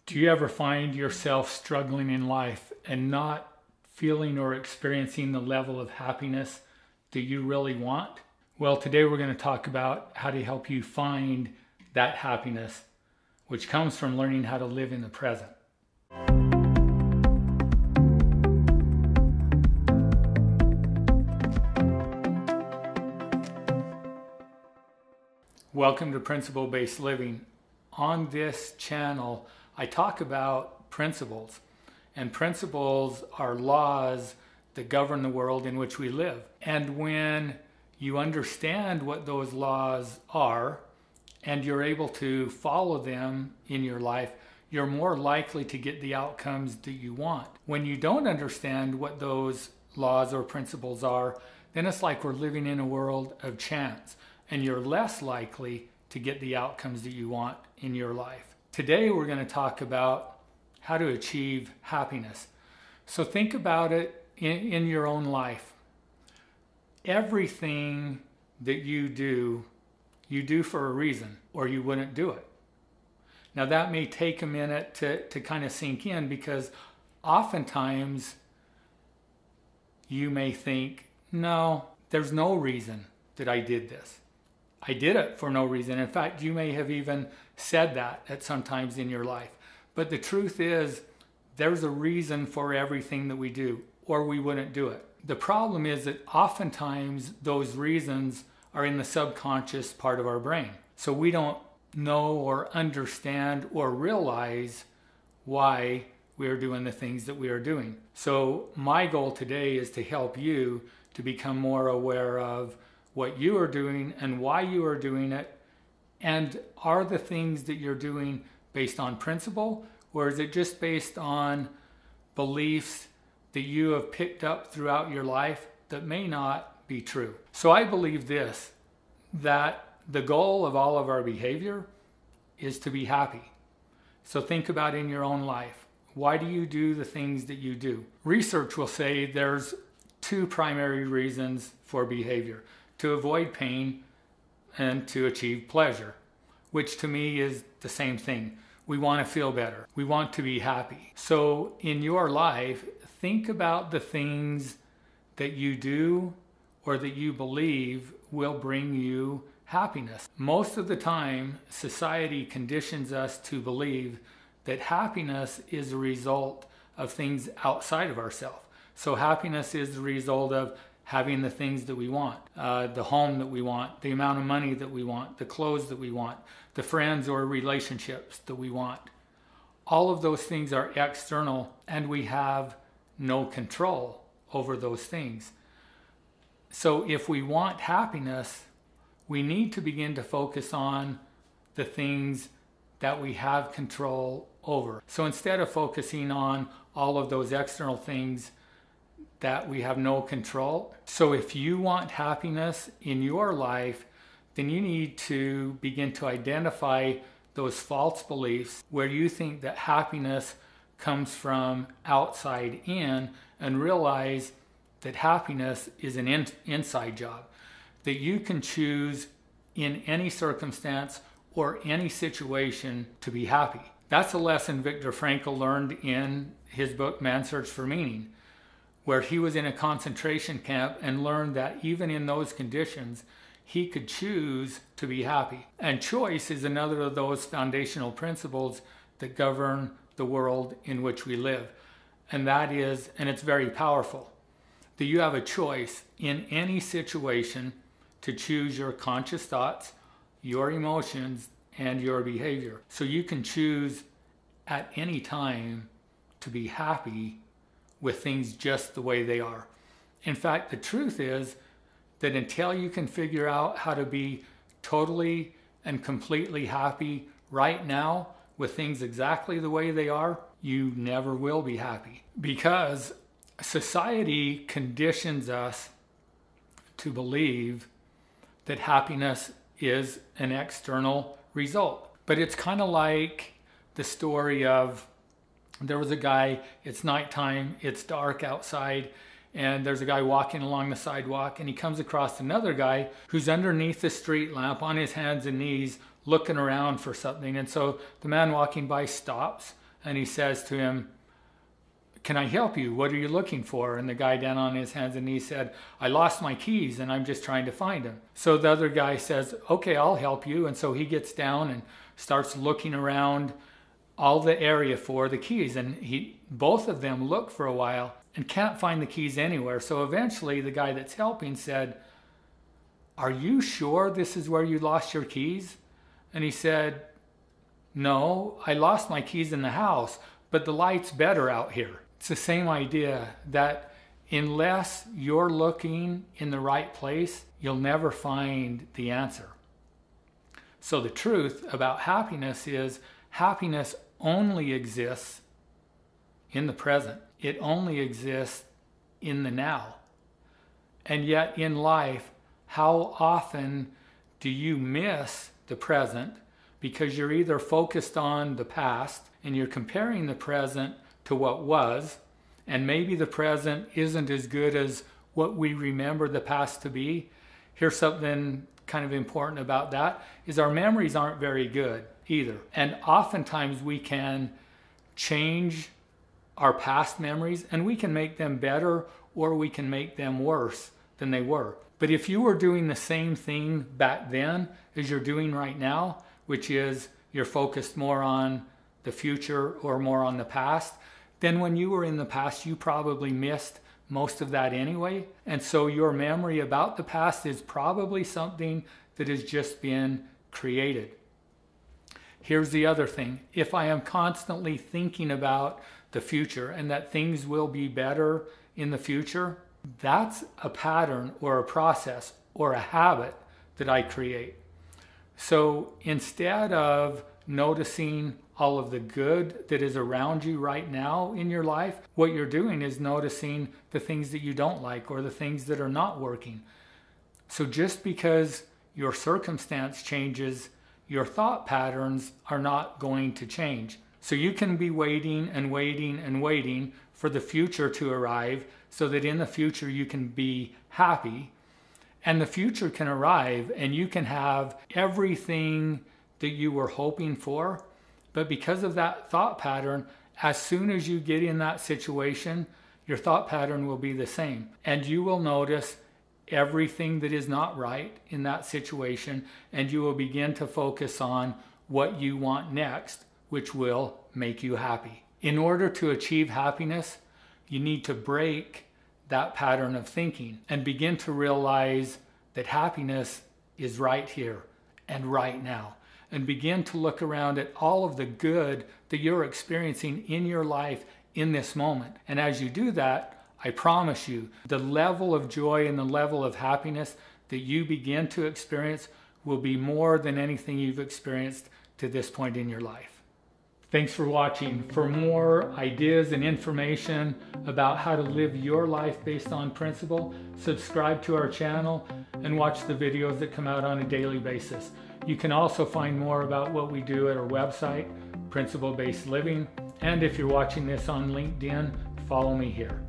Do you ever find yourself struggling in life and not feeling or experiencing the level of happiness that you really want? Well, today we're going to talk about how to help you find that happiness, which comes from learning how to live in the present. Welcome to Principle-Based Living. On this channel, I talk about principles, and principles are laws that govern the world in which we live. And when you understand what those laws are and you're able to follow them in your life, you're more likely to get the outcomes that you want. When you don't understand what those laws or principles are, then it's like we're living in a world of chance, and you're less likely to get the outcomes that you want in your life. Today we're going to talk about how to achieve happiness. So think about it in your own life. Everything that you do for a reason, or you wouldn't do it. Now that may take a minute to kind of sink in, because oftentimes you may think, no, there's no reason that I did this. I did it for no reason. In fact, you may have even said that at some times in your life. But the truth is, there's a reason for everything that we do, or we wouldn't do it. The problem is that oftentimes those reasons are in the subconscious part of our brain. So we don't know or understand or realize why we are doing the things that we are doing. So my goal today is to help you to become more aware of what you are doing and why you are doing it, and are the things that you're doing based on principle, or is it just based on beliefs that you have picked up throughout your life that may not be true? So I believe this, that the goal of all of our behavior is to be happy. So think about in your own life. Why do you do the things that you do? Research will say there's two primary reasons for behavior: to avoid pain and to achieve pleasure, which to me is the same thing. We want to feel better. We want to be happy. So in your life, think about the things that you do or that you believe will bring you happiness. Most of the time, society conditions us to believe that happiness is a result of things outside of ourselves. So happiness is the result of having the things that we want, the home that we want, the amount of money that we want, the clothes that we want, the friends or relationships that we want. All of those things are external, and we have no control over those things. So if we want happiness, we need to begin to focus on the things that we have control over. So instead of focusing on all of those external things that we have no control. So if you want happiness in your life, then you need to begin to identify those false beliefs where you think that happiness comes from outside in, and realize that happiness is an inside job, that you can choose in any circumstance or any situation to be happy. That's a lesson Viktor Frankl learned in his book, Man's Search for Meaning, where he was in a concentration camp and learned that even in those conditions, he could choose to be happy. And choice is another of those foundational principles that govern the world in which we live. And that is, and it's very powerful, that you have a choice in any situation to choose your conscious thoughts, your emotions, and your behavior. So you can choose at any time to be happy with things just the way they are. In fact, the truth is that until you can figure out how to be totally and completely happy right now with things exactly the way they are, you never will be happy. Because society conditions us to believe that happiness is an external result. But it's kind of like the story of, there was a guy, it's nighttime, it's dark outside, and there's a guy walking along the sidewalk, and he comes across another guy who's underneath the street lamp on his hands and knees looking around for something. And so the man walking by stops and he says to him, "Can I help you? What are you looking for?" And the guy down on his hands and knees said, "I lost my keys and I'm just trying to find them." So the other guy says, "Okay, I'll help you." And so he gets down and starts looking around all the area for the keys. And both of them look for a while and can't find the keys anywhere. So eventually the guy that's helping said, "Are you sure this is where you lost your keys?" And he said, "No, I lost my keys in the house, but the light's better out here." It's the same idea that unless you're looking in the right place, you'll never find the answer. So the truth about happiness is happiness only exists in the present. It only exists in the now. And yet in life, how often do you miss the present because you're either focused on the past and you're comparing the present to what was, and maybe the present isn't as good as what we remember the past to be. Here's something kind of important about that, is our memories aren't very good either. And oftentimes we can change our past memories and we can make them better or we can make them worse than they were. But if you were doing the same thing back then as you're doing right now, which is you're focused more on the future or more on the past, then when you were in the past, you probably missed most of that anyway. And so your memory about the past is probably something that has just been created. Here's the other thing. If I am constantly thinking about the future and that things will be better in the future, that's a pattern or a process or a habit that I create. So instead of noticing all of the good that is around you right now in your life, what you're doing is noticing the things that you don't like or the things that are not working. So just because your circumstance changes, your thought patterns are not going to change. So you can be waiting and waiting and waiting for the future to arrive so that in the future you can be happy. And the future can arrive and you can have everything that you were hoping for. But because of that thought pattern, as soon as you get in that situation, your thought pattern will be the same. And you will notice everything that is not right in that situation, and you will begin to focus on what you want next, which will make you happy. In order to achieve happiness, you need to break that pattern of thinking and begin to realize that happiness is right here and right now. And begin to look around at all of the good that you're experiencing in your life in this moment. And as you do that, I promise you, the level of joy and the level of happiness that you begin to experience will be more than anything you've experienced to this point in your life. Thanks for watching. For more ideas and information about how to live your life based on principle, subscribe to our channel and watch the videos that come out on a daily basis. You can also find more about what we do at our website, Principle Based Living. And if you're watching this on LinkedIn, follow me here.